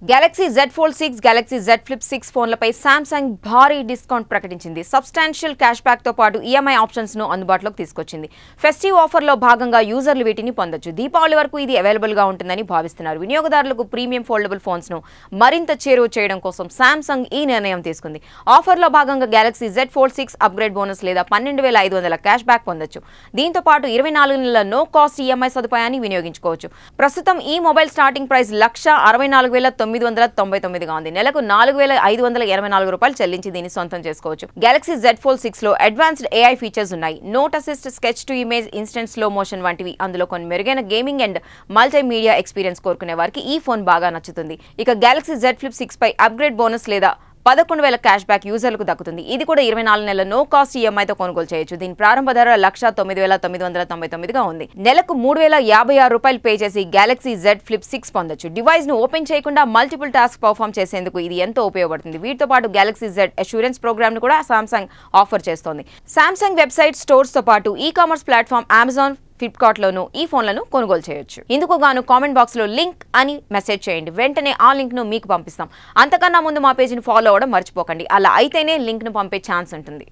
Galaxy Z Fold 6, Galaxy Z Flip 6 ఫోన్లపై Samsung భారీ discount ప్రకటించింది. Substantial cash back తో పాటు EMI ఆప్షన్స్ ను అందుబాటులోకి తీసుకొచ్చింది. ఫెస్టివ్ ఆఫర్ లో భాగంగా యూజర్లు వీటిని పొందొచ్చు. దీపావళి వరకు ఇది అవైలబుల్ గా ఉంటుందని భావిస్తున్నారు. వినియోగదారులకు ప్రీమియం ఫోల్డబుల్ ఫోన్స్ ను మరింత చేరువ చేయడం కోసం Samsung ఈ నిర్ణయం తీసుకుంది. ఆఫర్ లో భాగంగా Galaxy Z Fold 6 upgrade bonus లేదా 12500 క్యాష్ బ్యాక్ పొందొచ్చు. దీంతో పాటు 24 నెలల నో కాస్ట్ EMI సదుపాయాన్ని వినియోగించుకోవచ్చు. ప్రస్తుతం ఈ మొబైల్ స్టార్టింగ్ ప్రైస్ 1,64,999 గా ఉంది. నెలకు 4,584 రూపాయలు చెల్లించి దీన్ని సొంతం చేసుకోవచ్చు. Galaxy Z Fold 6 లో అడ్వాన్స్డ్ AI ఫీచర్స్ ఉన్నాయి. Note assist, sketch to image, instant slow motion వంటివి. అందులో కొన్ని మెరుగైన గేమింగ్ అండ్ మల్టీమీడియా ఎక్స్పీరియన్స్ కోరుకునే వారికి ఈ ఫోన్ బాగా నచ్చుతుంది. ఇక Galaxy Z Flip 6 పై అప్గ్రేడ్ బోనస్ లేదా 11,000 క్యాష్ బ్యాక్ యూజర్లకు దక్కుతుంది. ఇది కూడా 24 నెలల నో కాస్ట్ EMIతో కొనుగోలు చేయొచ్చు. దీని ప్రారంభ ధర 1,09,999 గా ఉంది. నెలకు 3,056 రూపాయలు పే చేసి Galaxy Z Flip 6 పొందొచ్చు. డివైస్ ను ఓపెన్ చేయకుండా మల్టిపుల్ టాస్క్ పర్ఫామ్ చేసేందుకు ఇది ఎంతో ఉపయోగపడుతుంది. వీటితో పాటు Galaxy Z అష్యూరెన్స్ ప్రోగ్రామ్ ను కూడా Samsung ఆఫర్ చేస్తోంది. Samsung వెబ్సైట్ స్టోర్స్ తో పాటు ఈ-కామర్స్ ప్లాట్ఫామ్ Amazon, ఫ్లిప్కార్ట్ లోను ఈ ఫోన్లను కొనుగోలు చేయొచ్చు. ఇందుకు గాను కామెంట్ బాక్స్ లో లింక్ అని మెసేజ్ చేయండి. వెంటనే ఆ లింక్ ను మీకు పంపిస్తాం. అంతకన్నా ముందు మా పేజీని ఫాలో అవ్వడం మర్చిపోకండి. అలా అయితేనే లింక్ ను పంపే ఛాన్స్ ఉంటుంది.